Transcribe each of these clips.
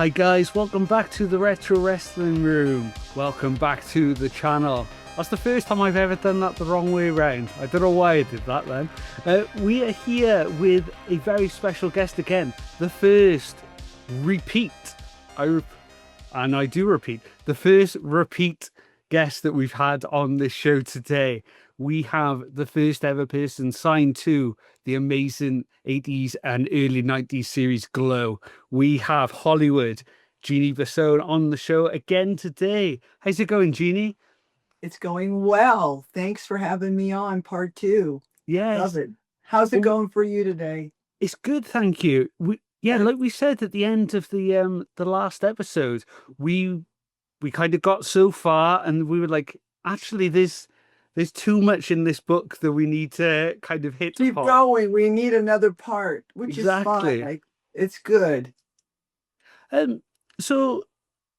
Hi guys, welcome back to the Retro Wrestling Room. Welcome back to the channel. That's the first time I've ever done that the wrong way around. I don't know why I did that then. We are here with a very special guest again. The first repeat, I do repeat, the first repeat guest that we've had on this show today. We have the first ever person signed to the amazing 80s and early 90s series Glow. We have Hollywood, Jeanne Basone on the show again today. How's it going, Jeanne? It's going well. Thanks for having me on part two. Yes. Love it. How's it going for you today? It's good, thank you. Like we said at the end of the last episode, we kind of got so far and we were like, actually there's too much in this book that we need to kind of hit Keep upon. going. We need another part, which is fine. Like, it's good. So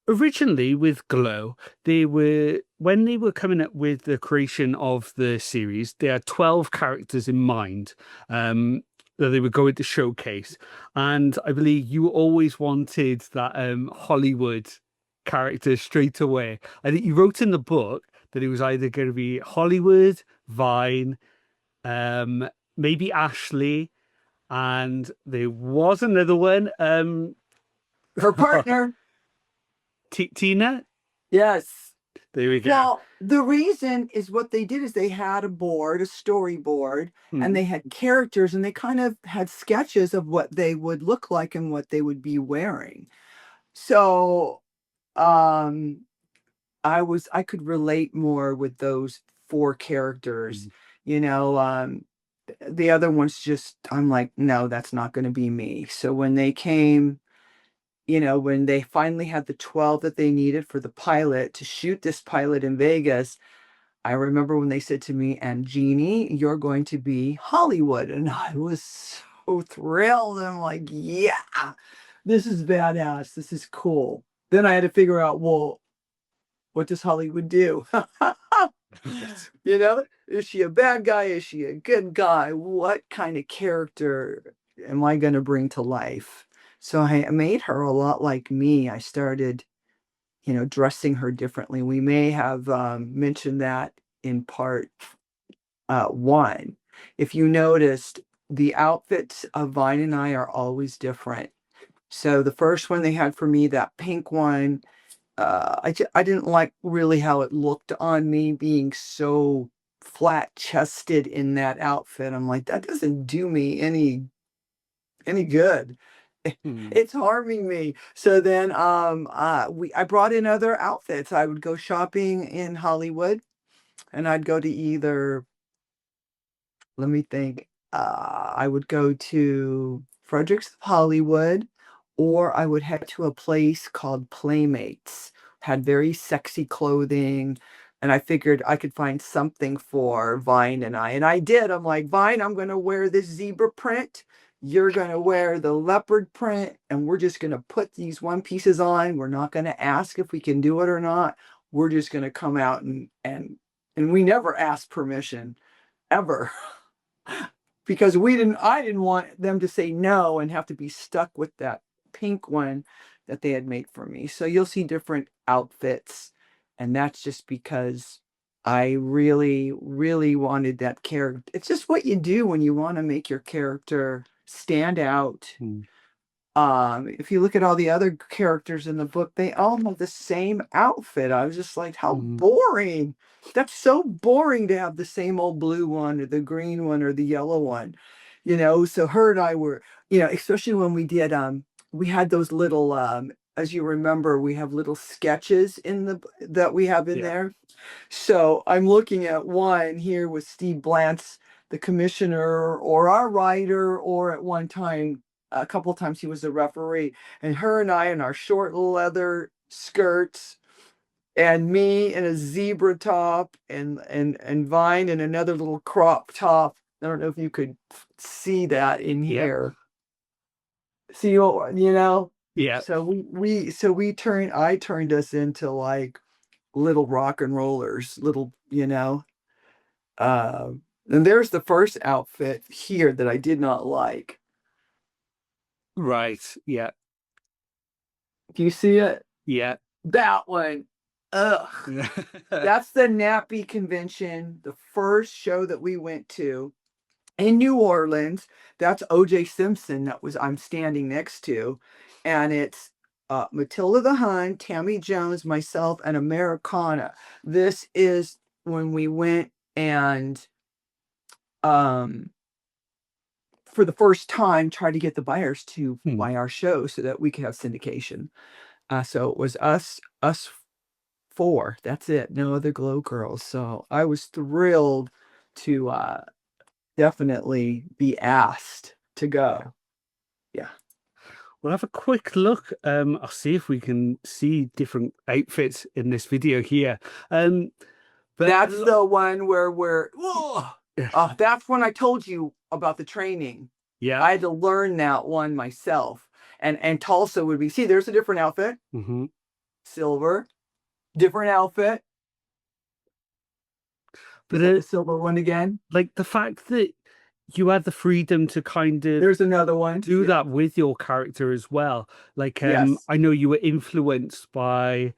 originally with Glow, when they were coming up with the creation of the series, they had 12 characters in mind that they were going to showcase. And I believe you always wanted that Hollywood character straight away. I think you wrote in the book that it was either going to be Hollywood, Vine, maybe Ashley, and there was another one. Her partner. Tina? Yes. There we go. Well, the reason is what they did is they had a storyboard, and they had characters, and they kind of had sketches of what they would look like and what they would be wearing. So, I could relate more with those four characters. The other ones just, I'm like, no, that's not going to be me. So when they came, when they finally had the 12 that they needed for the pilot to shoot this pilot in Vegas, I remember when they said to me, and Jeanne, you're going to be Hollywood. And I was so thrilled. I'm like, yeah, this is badass. This is cool. Then I had to figure out, well, what does Hollywood do? Is she a bad guy? Is she a good guy? What kind of character am I going to bring to life? So I made her a lot like me. I started, dressing her differently. We may have mentioned that in part one. If you noticed, the outfits of Vine and I are always different. So the first one they had for me, that pink one, I didn't like really how it looked on me being so flat chested in that outfit. I'm like, that doesn't do me any good. It's harming me. So then I brought in other outfits. I would go shopping in Hollywood, and I'd go to either, let me think, I would go to Fredericks Hollywood, or I would head to a place called Playmates. Had very sexy clothing, and I figured I could find something for Vine and I. And I did. I'm like, Vine, I'm going to wear this zebra print. You're going to wear the leopard print, and we're just going to put these one pieces on. We're not going to ask if we can do it or not. We're just going to come out and we never asked permission ever. Because I didn't want them to say no and have to be stuck with that pink one that they had made for me. So you'll see different outfits, and that's just because I really, really wanted that character. It's just what you do when you want to make your character stand out. If you look at all the other characters in the book, they all have the same outfit. I was just like, how boring. That's so boring to have the same old blue one or the green one or the yellow one. So her and I were, especially when we had those little as you remember, we have little sketches that we have in there. So I'm looking at one here with Steve Blantz, the commissioner, or our writer, or at one time, a couple of times he was the referee, and her and I in our short leather skirts, and me in a zebra top, and Vine in another little crop top. I don't know if you could see that in here. See, Yeah. So I turned us into like little rock and rollers, little, and there's the first outfit here that I did not like. Right. Yeah. If you see it, Yeah. that one. Ugh. That's the Nappy convention, the first show that we went to in New Orleans. That's OJ Simpson that was I'm standing next to. And it's Matilda the Hun, Tammy Jones, myself, and Americana. This is when we went and um for the first time tried to get the buyers to Hmm. buy our show so that we could have syndication. So it was us four. That's it. No other Glow Girls. So I was thrilled to definitely be asked to Yeah. go. Yeah. We'll have a quick look. I'll see if we can see different outfits in this video here. But That's the one where we're, whoa, yeah. that's when I told you about the training. Yeah. I had to learn that one myself. And Tulsa would be, see, there's a different outfit, Hmm. silver, different outfit. But Is that the silver one again? like the fact that you had the freedom to kind of There's another one. do Yeah. that with your character as well. Like, Yes. I know you were influenced by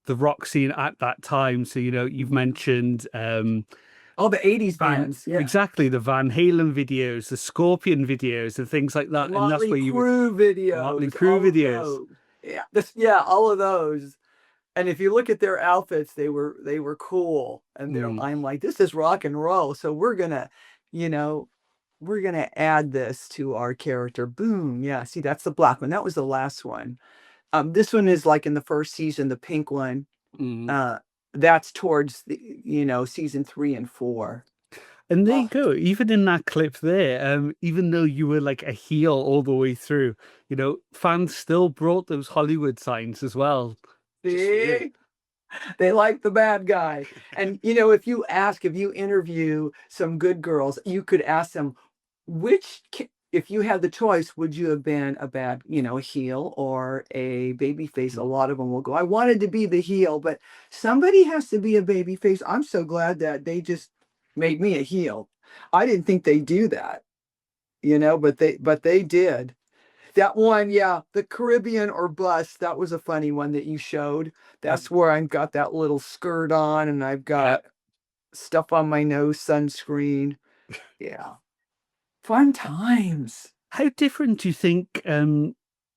the rock scene at that time. So, you've mentioned All the 80s bands. Yeah. exactly the Van Halen videos, the Scorpion videos, and things like that. And that's Motley where you were Crue Motley videos, Crue all of videos. those. Yeah, all of those. And if you look at their outfits, they were cool. And Mm, I'm like, this is rock and roll. So you know, we're gonna add this to our character. Boom. Yeah. See, that's the black one. That was the last one. This one is like in the first season, the pink one. mm. Uh, that's towards the, season 3 and 4. And there you Oh, go. Even in that clip there, even though you were like a heel all the way through, fans still brought those Hollywood signs as well. Just for you. see? They like the bad guy. And if you interview some good girls, you could ask them if you had the choice, would you have been a bad, a heel or a baby face? A lot of them will go, I wanted to be the heel, but somebody has to be a baby face. I'm so glad that they just made me a heel. I didn't think they'd do that, but they did. That one, yeah, the Caribbean or Bust, that was a funny one that you showed. That's where I've got that little skirt on and I've Yeah. got stuff on my nose, sunscreen. Yeah. Fun times. How different do you think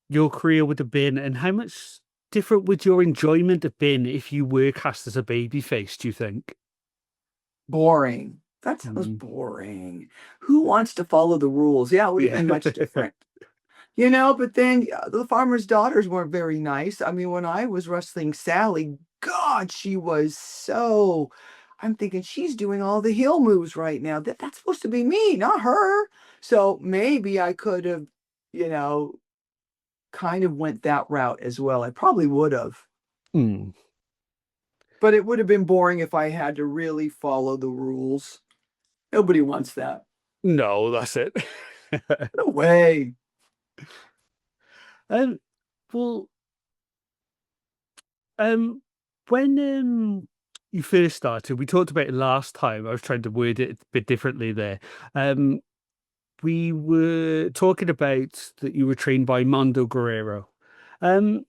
your career would have been, and how much different would your enjoyment have been if you were cast as a baby face, do you think? Boring. That sounds Mm. boring. Who wants to follow the rules? Yeah, it would have Yeah. been much different. But then the farmer's daughters weren't very nice. I mean, when I was wrestling Sally, God, she was so. I'm thinking she's doing all the heel moves right now. That's supposed to be me, not her. So maybe I could have, you know, kind of went that route as well. I probably would have, Mm. but it would have been boring if I had to really follow the rules. Nobody wants that. No, that's it. No way. Um, well, um, when you first started, we talked about it last time. I was trying to word it a bit differently there. Um, we were talking about that you were trained by Mondo Guerrero. Um,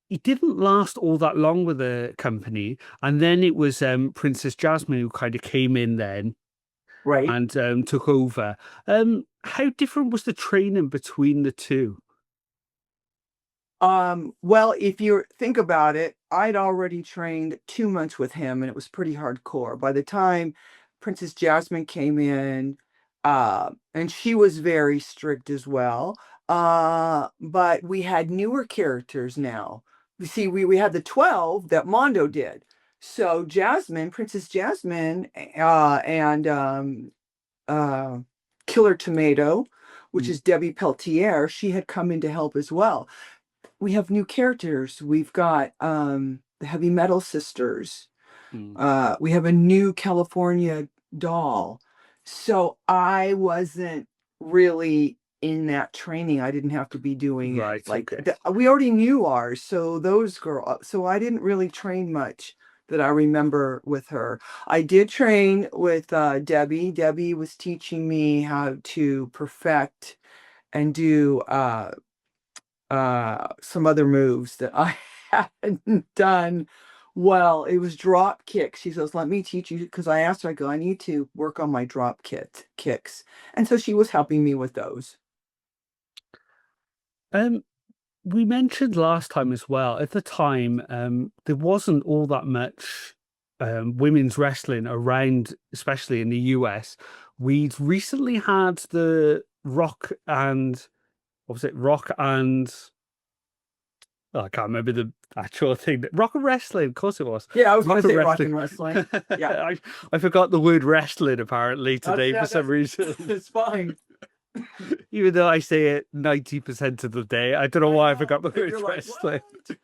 he didn't last all that long with the company, and then it was Princess Jasmine who kind of came in then Right. and took over. How different was the training between the two? Well, if you think about it, I'd already trained 2 months with him and it was pretty hardcore. By the time Princess Jasmine came in, and she was very strict as well. But we had newer characters now. You see, we had the 12 that Mondo did. So Princess Jasmine, and uh Killer Tomato, which Mm, is Debbie Peltier, she had come in to help as well. We have new characters. We've got the Heavy Metal Sisters. mm. We have a new California doll. So I wasn't really in that training. I didn't have to be doing it. Right, Like okay. we already knew ours. So I didn't really train much that I remember with her. I did train with Debbie. Debbie was teaching me how to perfect and do some other moves that I hadn't done well. It was drop kicks. She says, "Let me teach you," because I asked her, I go, "I need to work on my drop kicks." And so she was helping me with those. Um, we mentioned last time as well, at the time, there wasn't all that much women's wrestling around, especially in the US. We'd recently had the Rock and what was it? Rock and oh, I can't remember the actual thing. Rock and wrestling, of course it was. Yeah, I was going Rock to and say rock wrestling. and wrestling. Yeah, I forgot the word wrestling apparently that's today for that. some reason. It's fine. Even though I say it 90% of the day, I don't know I why I forgot know. the And word you're like, wrestling. what?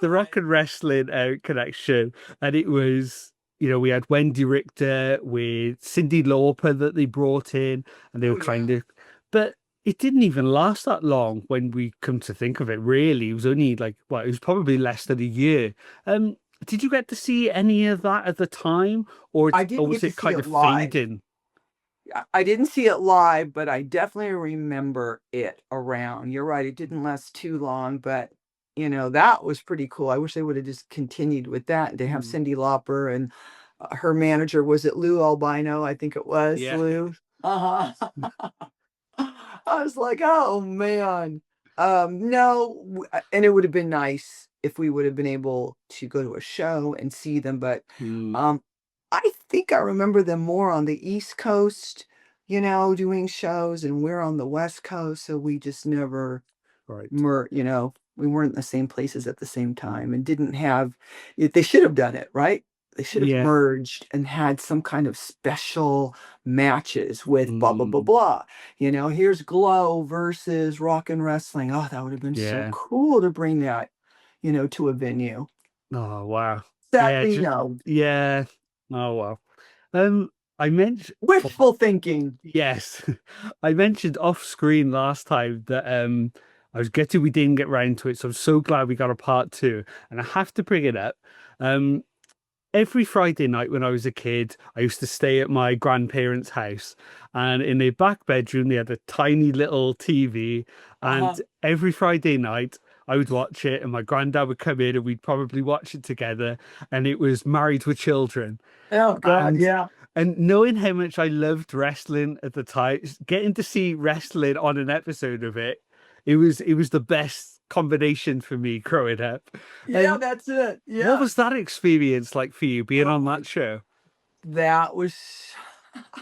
The rock and wrestling connection, and it was, we had Wendy Richter with Cyndi Lauper that they brought in, and they were Oh kind yeah. of, but it didn't even last that long when we come to think of it. Really, it was only like, well, it was probably less than a year. Did you get to see any of that at the time, I or didn't was get to it see kind it of live. fading? I didn't see it live, but I definitely remember it around. You're right, it didn't last too long, but that was pretty cool. I wish they would have just continued with that. They have Mm. Cyndi Lauper and her manager, was it Lou Albino? I think it was Yeah. Lou. Uh-huh. I was like, oh man. No, and it would have been nice if we would have been able to go to a show and see them, but Mm, um, I think I remember them more on the East Coast, doing shows, and we're on the West Coast, so we just never right. we weren't in the same places at the same time and didn't have it. They should have done it, right? They should have Yeah. merged and had some kind of special matches with blah blah blah Mm, blah. Here's Glow versus Rock and Wrestling. Oh, that would have been so yeah. cool to bring that, to a venue. Oh wow. Yeah, Sadly, just no. yeah. Oh wow. Um, I mentioned Wishful thinking. yes, I mentioned off screen last time that I was gutted we didn't get round to it, so I'm so glad we got a part two, and I have to bring it up. Um, every Friday night when I was a kid, I used to stay at my grandparents' house, and in their back bedroom, they had a tiny little TV. And Uh-huh. every Friday night, I would watch it, and my granddad would come in, and we'd probably watch it together. And it was Married with Children, Oh God, and yeah. knowing how much I loved wrestling at the time, getting to see wrestling on an episode of it, it was the best combination for me growing up. Yeah, And that's it. what Yeah. was that experience like for you being Oh on my, that show? that was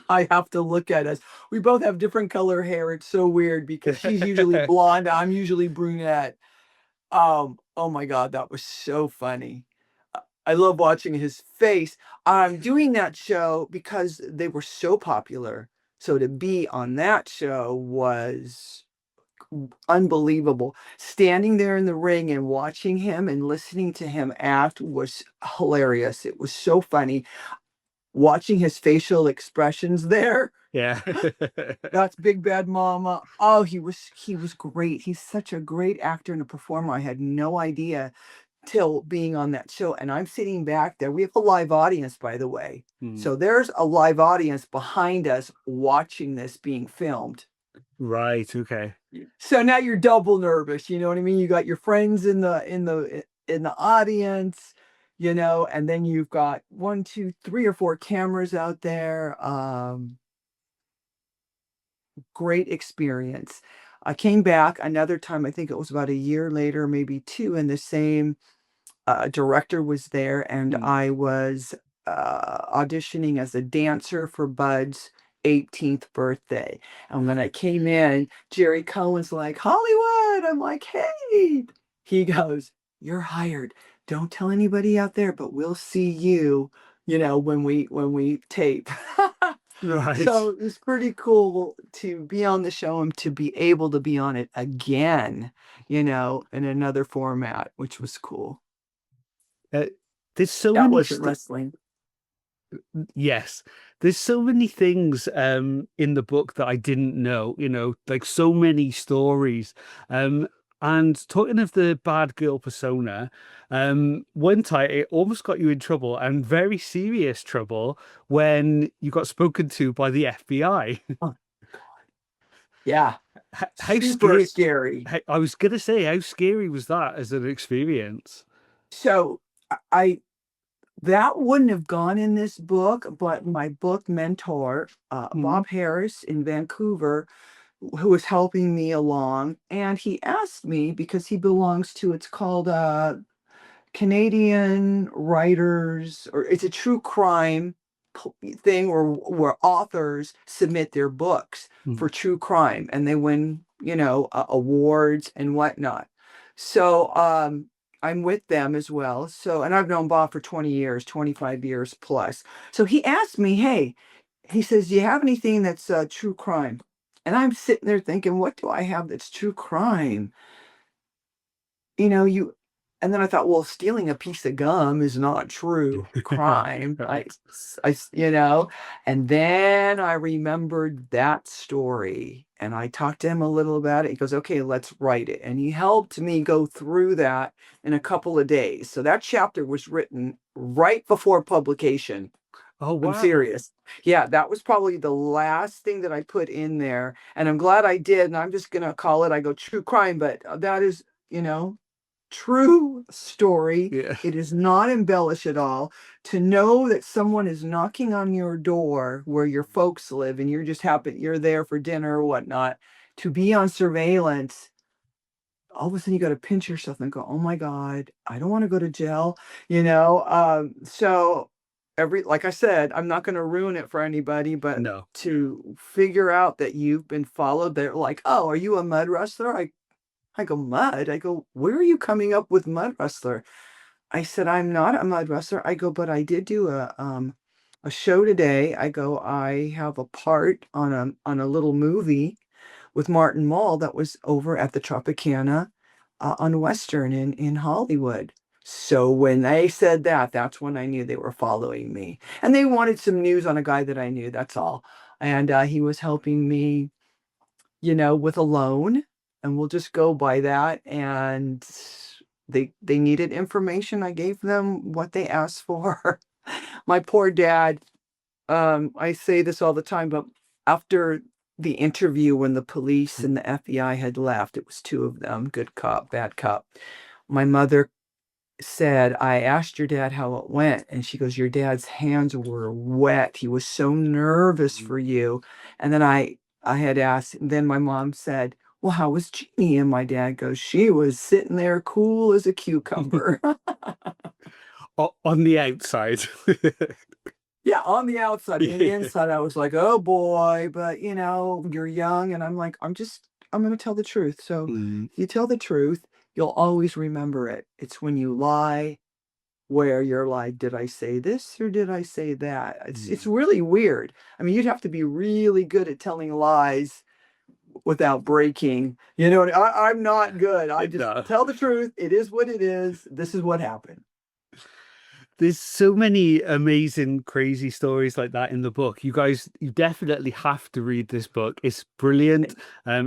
I have to look at us. We both have different color hair. It's so weird because she's usually blonde, I'm usually brunette. Oh my God, that was so funny. I love watching his face. I'm doing that show because they were so popular. So to be on that show was unbelievable. Standing there in the ring and watching him and listening to him act was hilarious. It was so funny. Watching his facial expressions there. Yeah. That's Big Bad Mama. Oh, he was great. He's such a great actor and a performer. I had no idea till being on that show. And I'm sitting back there. We have a live audience, by the way. Hmm. So there's a live audience behind us watching this being filmed. Right, okay. So now you're double nervous, you know what I mean? You got your friends in the audience, and then you've got one, two, three or four cameras out there. Great experience. I came back another time, I think it was about a year later, maybe two, and the same director was there, and Hmm. I was auditioning as a dancer for Bud's 18th birthday. And when I came in, Jerry Cohen's like, Hollywood. I'm like, hey. He goes, you're hired. Don't tell anybody out there, but we'll see you, when we tape. Right. So it was pretty cool to be on the show and to be able to be on it again, in another format, which was cool. Uh, there's so That many wasn't st wrestling. yes, there's so many things in the book that I didn't know, like so many stories. Um and talking of the bad girl persona, one time it almost got you in trouble and very serious trouble when you got spoken to by the FBI. Oh, God. Yeah. How Super scary? scary. I was gonna say, how scary was that as an experience? So I that wouldn't have gone in this book, but my book mentor, Mm, Bob Harris in Vancouver, who was helping me along, and he asked me because he belongs to it's called Canadian writers, or it's a true crime thing where authors submit their books mm. for true crime and they win, awards and whatnot. So I'm with them as well. So, and I've known Bob for 20 years, 25 years plus. So he asked me, hey, he says, do you have anything that's true crime? And I'm sitting there thinking, what do I have that's true crime? You and then I thought, well, stealing a piece of gum is not true crime. Right. And then I remembered that story and I talked to him a little about it. He goes, okay, let's write it. And he helped me go through that in a couple of days. So that chapter was written right before publication. Oh I'm wow. serious. Yeah, that was probably the last thing that I put in there. And I'm glad I did. And I'm just going to call it, I go true crime, but that is, true story. Yeah. It is not embellished at all. To know that someone is knocking on your door where your folks live and you're there for dinner or whatnot, to be on surveillance, all of a sudden you got to pinch yourself and go, oh my God, I don't want to go to jail, so like I said, I'm not going to ruin it for anybody, but No. to figure out that you've been followed, they're like, oh, are you a mud wrestler? I go, mud? I go, where are you coming up with mud wrestler? I said, I'm not a mud wrestler. I go, but I did do a show today. I go, I have a part on a little movie with Martin Mull that was over at the Tropicana on Western in Hollywood. So when they said that, that's when I knew they were following me. And they wanted some news on a guy that I knew, that's all. And he was helping me, with a loan, and we'll just go by that. And they needed information. I gave them what they asked for. My poor dad, I say this all the time, but after the interview, when the police and the FBI had left, it was two of them, good cop, bad cop. My mother said, I asked your dad how it went. And she goes, your dad's hands were wet. He was so nervous Mm. for you. And then I had asked, and then my mom said, well, how was Jeannie? And my dad goes, she was sitting there cool as a cucumber. On the outside. Yeah, on the outside. In the Yeah. inside, I was like, oh boy, but you're young. And I'm like, I'm going to tell the truth. So Mm, if you tell the truth, you'll always remember it. It's when you lie where you're like, did I say this or did I say that? It's mm. really weird. I mean, you'd have to be really good at telling lies without breaking. I'm not good. I just No. tell the truth. It is what it is. This is what happened. There's so many amazing, crazy stories like that in the book. You guys, you definitely have to read this book. It's brilliant,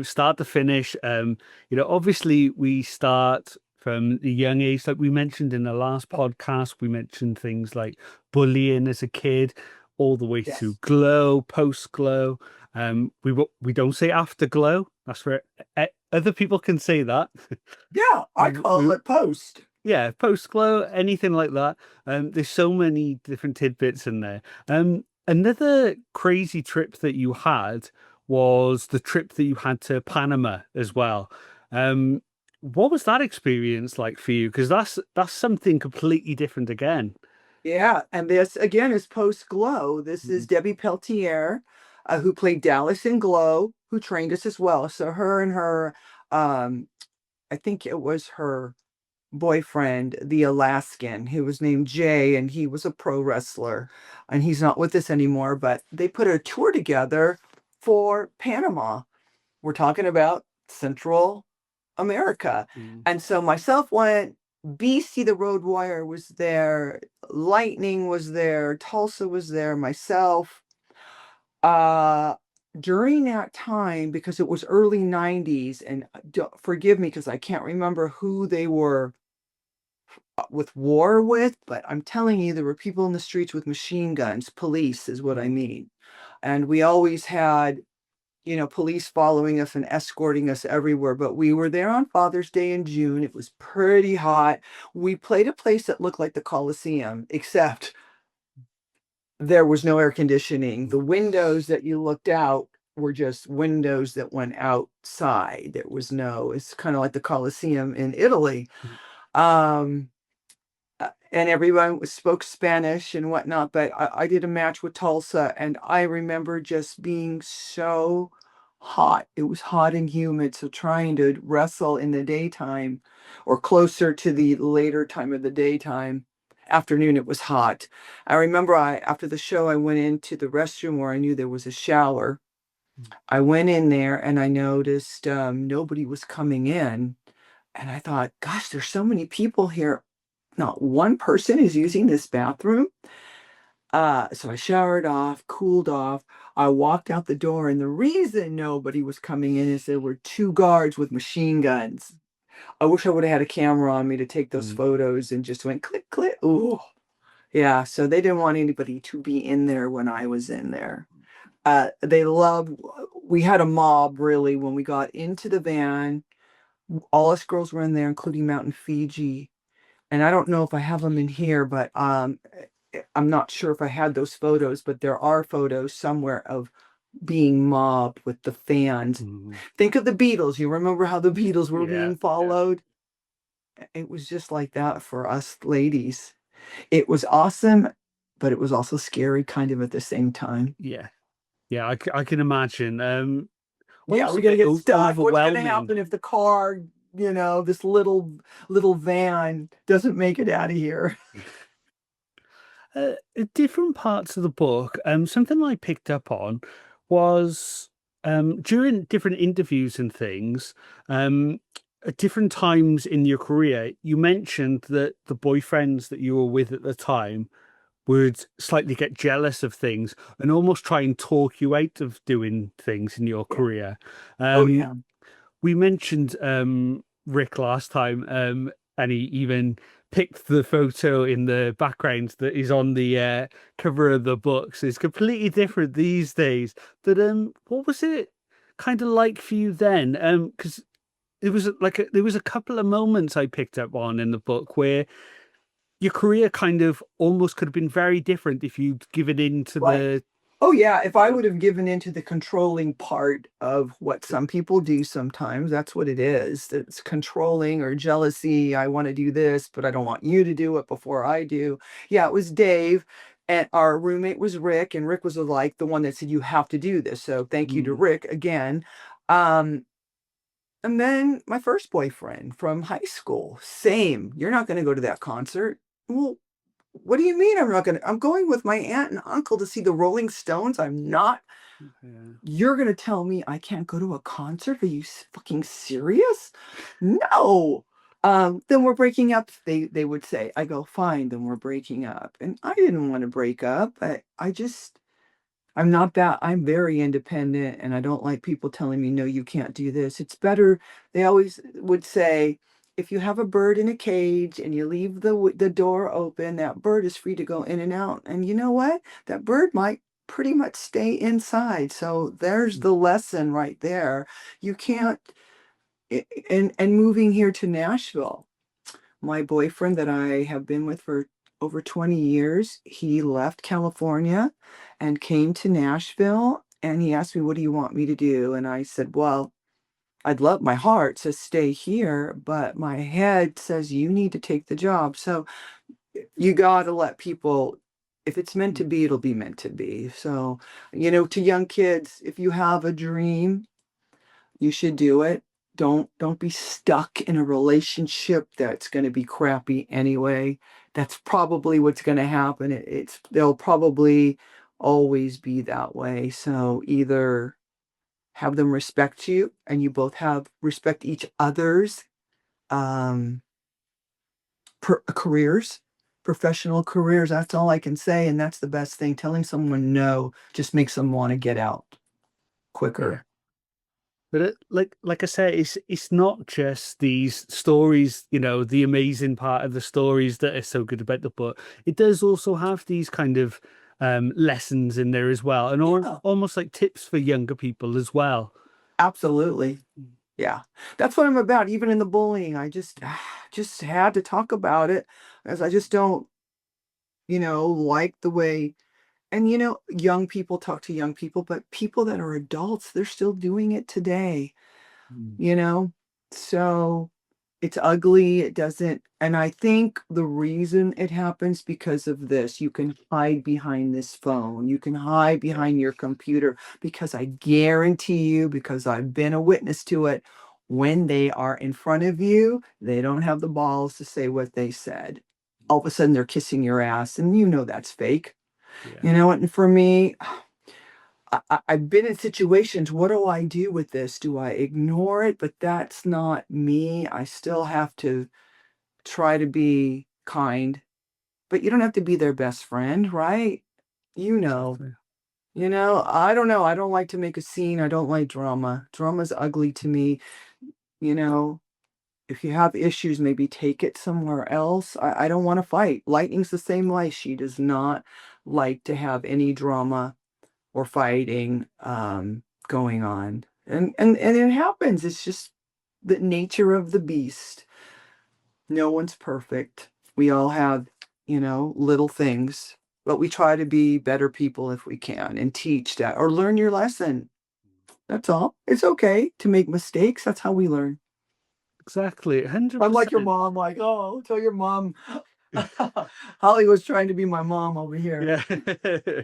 start to finish. Obviously we start from the young age, like we mentioned in the last podcast. We mentioned things like bullying as a kid, all the way through Yes. glow, post glow. We don't say afterglow. That's where other people can say that. Yeah, I call it post. Yeah, post glow, anything like that. There's so many different tidbits in there. Another crazy trip that you had was the trip that you had to Panama as well. What was that experience like for you? Because that's something completely different again. Yeah, and this again is post Glow. This is Mhm. Debbie Peltier, who played Dallas in Glow, who trained us as well. So her and her, um, I think it was her boyfriend, the Alaskan, who was named Jay, and he was a pro wrestler, and he's not with us anymore. But they put a tour together for Panama. We're talking about Central America. Mm. And so myself went, BC the Road Warrior was there, Lightning was there, Tulsa was there, myself. Uh During that time, because it was early 90s, and forgive me because I can't remember who they were with war with, but I'm telling you, there were people in the streets with machine guns. Police is what I Mm. mean. And we always had police following us and escorting us everywhere. But we were there on Father's Day in June. It was pretty hot. We played a place that looked like the Coliseum, except there was no air conditioning. The windows that you looked out were just windows that went outside. There was no, it's kind of like the Coliseum in Italy. Um, and everyone spoke Spanish and whatnot, but I did a match with Tulsa, and I remember just being so hot. It was hot and humid, so trying to wrestle in the daytime or closer to the later time of the daytime, afternoon, it was hot. I remember after the show, I went into the restroom where I knew there was a shower. I went in there and I noticed nobody was coming in. And I thought, gosh, there's so many people here. Not one person is using this bathroom. So I showered off, cooled off. I walked out the door, and the reason nobody was coming in is there were two guards with machine guns. I wish I would have had a camera on me to take those Mm. photos and just went click, click. Ooh, yeah. So they didn't want anybody to be in there when I was in there. They loved, we had a mob really when we got into the van. All us girls were in there, including Mountain Fiji. And I don't know if I have them in here, but I'm not sure if I had those photos, but there are photos somewhere of being mobbed with the fans. Mm. Think of the Beatles. You remember how the Beatles were Yeah, being followed? It was just like that for us ladies. It was awesome, but it was also scary kind of at the same time. yeah, yeah. I can imagine. Yeah, Almost we're a gonna bit get stuck. What's gonna overwhelming. happen if the car, this little van doesn't make it out of here? Different parts of the book, something I picked up on was during different interviews and things, at different times in your career, you mentioned that the boyfriends that you were with at the time would slightly get jealous of things and almost try and talk you out of doing things in your Yeah. career. Oh Um, yeah. we mentioned Rick last time, and he even picked the photo in the background that is on the cover of the books. It's completely different these days. But what was it kind of like for you then? Because it was there was a couple of moments I picked up on in the book where your career kind of almost could have been very different if you'd given in to Right. the. Oh yeah, if I would have given into the controlling part of what some people do sometimes, that's what it is. It's controlling or jealousy. I want to do this, but I don't want you to do it before I do. Yeah, it was Dave, and our roommate was Rick, and Rick was like the one that said you have to do this. So thank you to Mm, Rick again. Um, and then my first boyfriend from high school, same. You're not going to go to that concert. Well, what do you mean I'm not gonna? I'm going with my aunt and uncle to see the Rolling Stones. I'm not. yeah. You're gonna tell me I can't go to a concert? Are you fucking serious? No. Then we're breaking up. They would say. I go, fine, then we're breaking up. And I didn't want to break up. I just I'm not that, I'm very independent and I don't like people telling me, no, you can't do this. It's better. They always would say, if you have a bird in a cage and you leave the door open, that bird is free to go in and out. And you know what? That bird might pretty much stay inside. So there's the lesson right there. You can't, and moving here to Nashville, my boyfriend that I have been with for over 20 years, he left California and came to Nashville. And he asked me, what do you want me to do? And I said, well, I'd love, my heart says stay here, but my head says you need to take the job. So you got to let people, if it's meant to be, it'll be meant to be. So, to young kids, if you have a dream, you should do it. Don't be stuck in a relationship that's going to be crappy anyway. That's probably what's going to happen. They'll probably always be that way. So either have them respect you and you both have respect each other's um careers, professional careers. That's all I can say, and that's the best thing. Telling someone no just makes them want to get out Yeah. quicker. But like I said, it's not just these stories, the amazing part of the stories that are so good about the book. It does also have these kind of lessons in there as well, and Yeah, almost like tips for younger people as well. absolutely. Yeah. That's what I'm about. Even in the bullying, I just just had to talk about it as I just don't, like the way. And young people talk to young people, but people that are adults, they're still doing it today, Mm. you know? So it's ugly. It doesn't, and I think the reason it happens because of this. You can hide behind this phone. You can hide behind your computer because I guarantee you, because I've been a witness to it, when they are in front of you, they don't have the balls to say what they said. All of a sudden they're kissing your ass, and that's fake. Yeah, You know what? And for me, I've been in situations. What do I do with this? Do I ignore it? But that's not me. I still have to try to be kind, but you don't have to be their best friend, right? You know, exactly. I don't know. I don't like to make a scene. I don't like drama. Drama's ugly to me. You know, if you have issues, maybe take it somewhere else. I don't want to fight. Lightning's the same way. She does not like to have any drama or fighting going on. And it happens. It's just the nature of the beast. No one's perfect. We all have, little things, but we try to be better people if we can and teach that or learn your lesson. That's all. It's okay to make mistakes. That's how we learn. Exactly, I'm like your 100%. mom, like, oh, tell your mom. Holly was trying to be my mom over here. Yeah.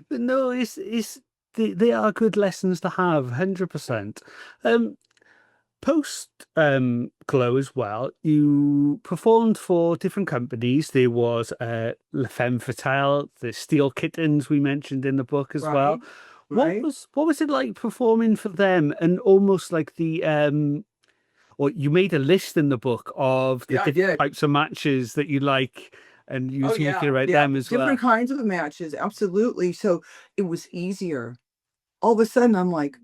But no, it's they are good lessons to have, 100%. Um, Post Glow as well, you performed for different companies. There was La Femme Fatale, the Steel Kittens we mentioned in the book as well. Right? Right? What was it like performing for them, and almost like or you made a list in the book of the Yeah, I different did. types of matches that you like, and you were Oh talking yeah, about yeah. them as Different well. kinds of matches, absolutely. So it was easier. All of a sudden, I'm like,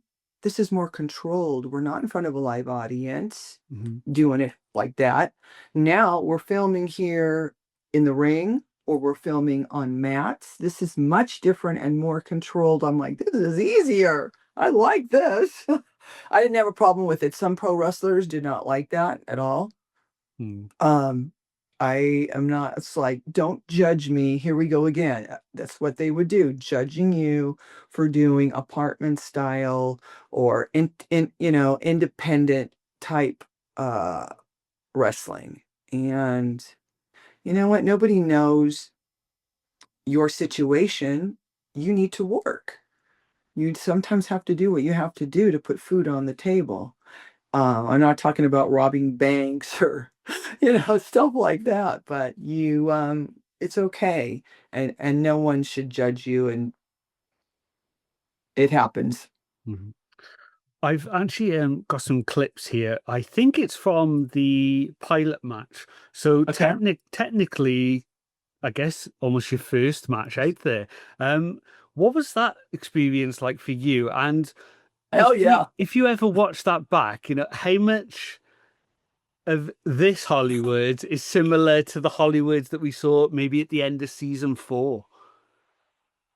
this is more controlled. We're not in front of a live audience Mhm. doing it like that. Now we're filming here in the ring or we're filming on mats. This is much different and more controlled. I'm like, this is easier. I like this. I didn't have a problem with it. Some pro wrestlers did not like that at all. Mm. Um, I am not, it's like, don't judge me. Here we go again. That's what they would do, judging you for doing apartment style or independent type uh wrestling. And you know what? Nobody knows your situation. You need to work. You sometimes have to do what you have to do to put food on the table. I'm not talking about robbing banks or, stuff like that, but it's okay. And no one should judge you, and it happens. Mhm. I've actually got some clips here. I think it's from the pilot match. So Okay. technically, I guess almost your first match out there. Um, what was that experience like for you? And Hell yeah. if you ever watch that back, how much of this Hollywood is similar to the Hollywood that we saw maybe at the end of season 4?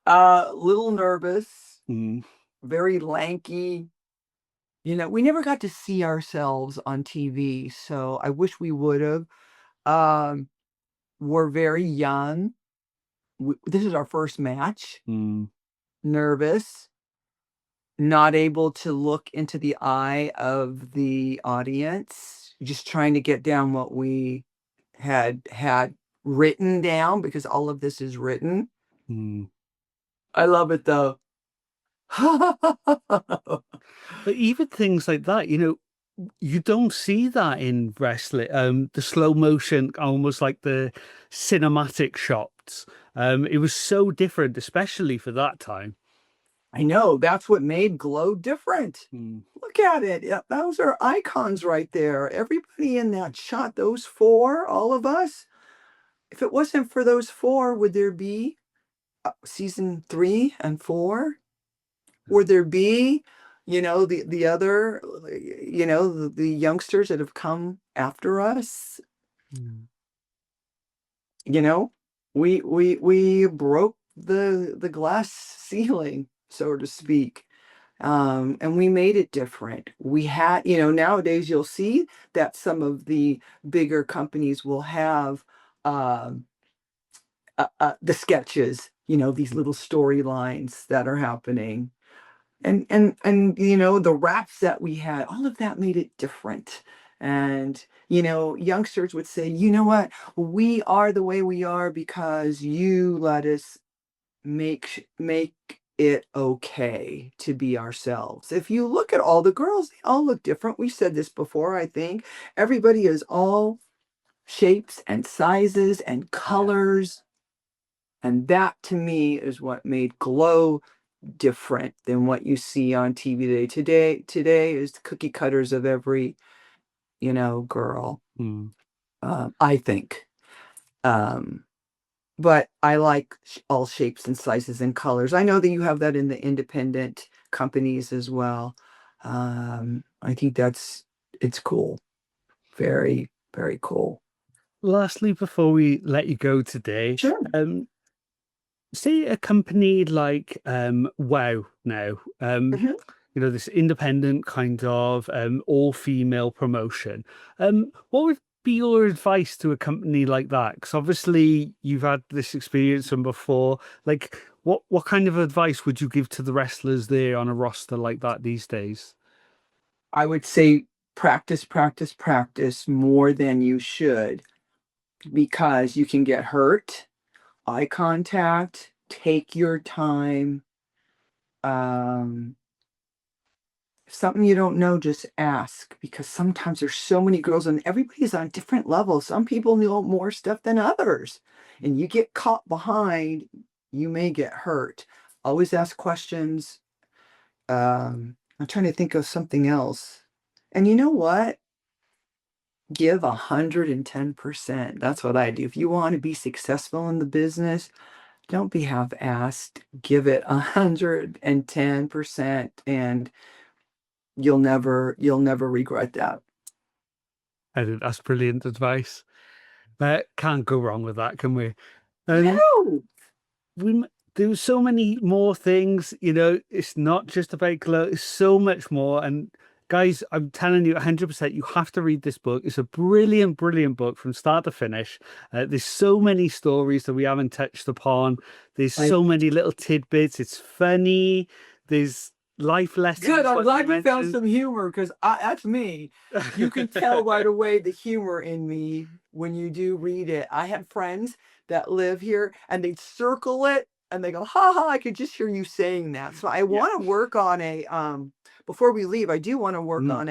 Little nervous, Mm, very lanky. We never got to see ourselves on TV, so I wish we would have. Um, we're very young. This is our first match. mm, Nervous, not able to look into the eye of the audience, just trying to get down what we had written down because all of this is written. mm. I love it though. But even things like that, you don't see that in wrestling. The slow motion, almost like the cinematic shots. It was so different, especially for that time. I know that's what made Glow different. Mm, Look at it. Yeah, those are icons right there. Everybody in that shot, those four, all of us. If it wasn't for those four, would there be season 3 and 4? Would there be, the other, the youngsters that have come after us? mm, You know, we broke the glass ceiling, so to speak. And we made it different. We had, nowadays you'll see that some of the bigger companies will have um, the sketches, these little storylines that are happening. And the raps that we had, all of that made it different. And youngsters would say, you know what, we are the way we are because you let us make it okay to be ourselves. If you look at all the girls, they all look different. We said this before, I think. Everybody is all shapes and sizes and Yeah. colors. And that to me is what made Glow different than what you see on TV today. Today is the cookie cutters of every, girl. Mm. I think. Um, but I like all shapes and sizes and colors. I know that you have that in the independent companies as well. I think it's cool. Very, very cool. Lastly, before we let you go today, Sure. say a company like Wow now, Mhm. this independent kind of all-female promotion. What would be your advice to a company like that? Because obviously you've had this experience from before. Like, what kind of advice would you give to the wrestlers there on a roster like that these days? I would say practice, practice, practice more than you should because you can get hurt. Eye contact, take your time. Um, If something you don't know, just ask because sometimes there's so many girls and everybody's on different levels. Some people know more stuff than others, and you get caught behind, you may get hurt. Always ask questions. I'm trying to think of something else. And you know what? Give 110%. That's what I do. If you want to be successful in the business, don't be half-assed. Give it 110%, and you'll never regret that. I think that's brilliant advice. Can't go wrong with that, can we? And No. we do so many more things. It's not just about glow. It's so much more. And guys, I'm telling you 100%, you have to read this book. It's a brilliant, brilliant book from start to finish. There's so many stories that we haven't touched upon. There's I so many little tidbits. It's funny. There's life Good. lessons I'm like you glad you found mentioned. some humor because that's me. You can tell right away the humor in me when you do read it. I have friends that live here and they circle it and they go, ha ha, I could just hear you saying that. So I Yeah. want to work on before we leave, I do want to work Mm. on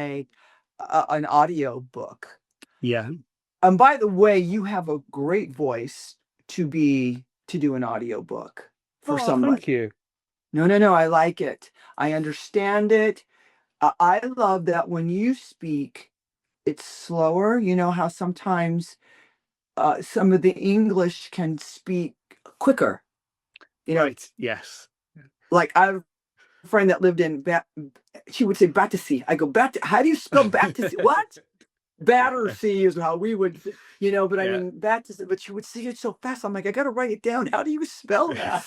an audio book. Yeah. And by the way, you have a great voice to do an audio book for Oh, thank somebody. you. No, no, no. I like it. I understand it. I love that when you speak, it's slower. You know how sometimes some of the English can speak quicker. You know, Right. Yes. like I have a friend that lived in she would say Battersea. I go, how do you spell Battersea? What? Battersea is how we would, but I Yeah. mean, Battersea, but she would say it so fast. I'm like, I got to write it down. How do you spell that?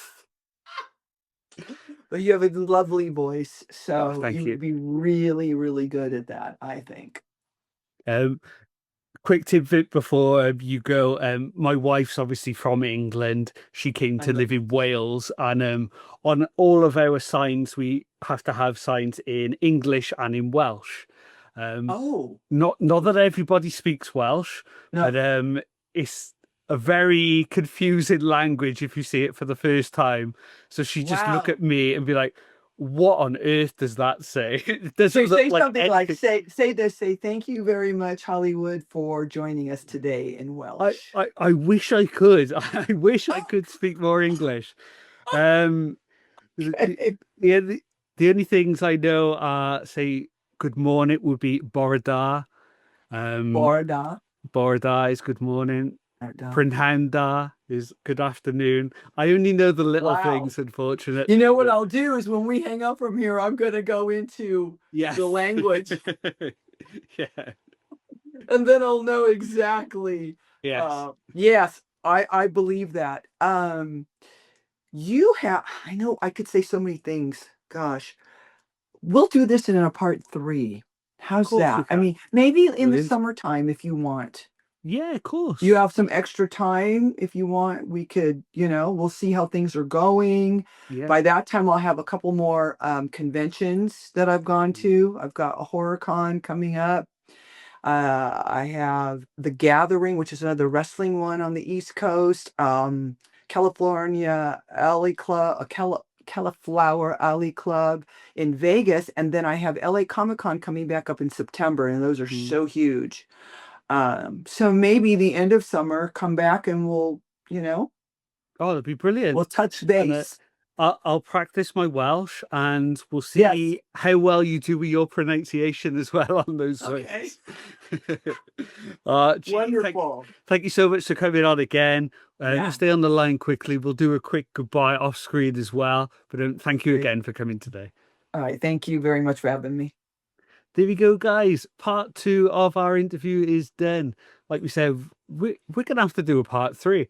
But you have a lovely voice, Oh, so thank you you. would be really, really good at that, I think. Um, quick tidbit before you go. My wife's obviously from England. She came I to know. live in Wales, and on all of our signs, we have to have signs in English and in Welsh. Um, Oh, not that everybody speaks Welsh, no. but it's a very confusing language if you see it for the first time. So she just look Wow. at me and be like, "What on earth does that say? It So doesn't look say like something like anything." say this, say thank you very much, Hollywood, for joining us today in I, Welsh. I wish I could. I wish I could speak more English. Um, Okay. the only things I know are say good morning would be Borada. Um, Borda. Borada is good morning. Borda. Prynhawn is good afternoon. I only know the little Wow. things, unfortunately. You know what But I'll do is when we hang up from here, I'm gonna go into the yes. language Yeah. and then I'll know exactly. Yes. Yes, I believe that. You have, I know I could say so many things. Gosh, we'll do this in a part 3. Of How's course we that? I can. mean, maybe in the Brilliant. summertime if you want. Yeah, of You course. have some extra time if you want, we could, we'll see how things are going. Yeah. By that time, I'll have a couple more conventions that I've gone to. I've got a horror con coming up. I have The Gathering, which is another wrestling one on the East Coast. California Alley Club, Cauliflower Alley Club in Vegas, and then I have LA Comic Con coming back up in September, and those are Mhm. so huge. So maybe the end of summer, come back and Oh, that'd be brilliant. we'll touch And base. I'll practice my Welsh, and we'll Yes. see how well you do with your pronunciation as well on those Okay. sites. Gee, Wonderful. thank you so much for coming on again. Yeah. Stay on the line quickly. We'll do a quick goodbye off screen as well. But thank you Great. again for coming today. All right. Thank you very much for having me. There we go, guys. Part 2 of our interview is done. Like we said, we're gonna have to do a part 3.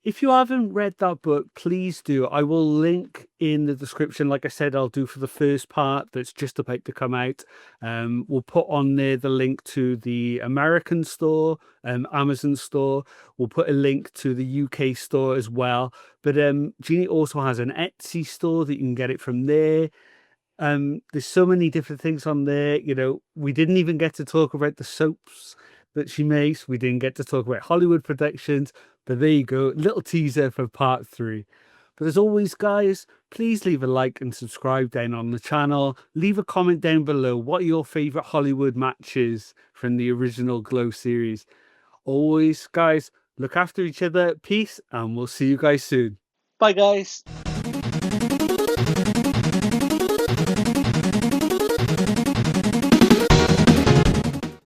If you haven't read that book, please do. I will link in the description. Like I said, I'll do for the first part that's just about to come out. We'll put on there the link to the American store, Amazon store. We'll put a link to the UK store as well. But Jeannie also has an Etsy store that you can get it from there. There's so many different things on there. We didn't even get to talk about the soaps that she makes. We didn't get to talk about Hollywood productions, but there you go, little teaser for part 3. But as always, guys, please leave a like and subscribe down on the channel. Leave a comment down below. What are your favorite Hollywood matches from the original Glow series? Always, guys, look after each other. Peace, and we'll see you guys soon. Bye, guys.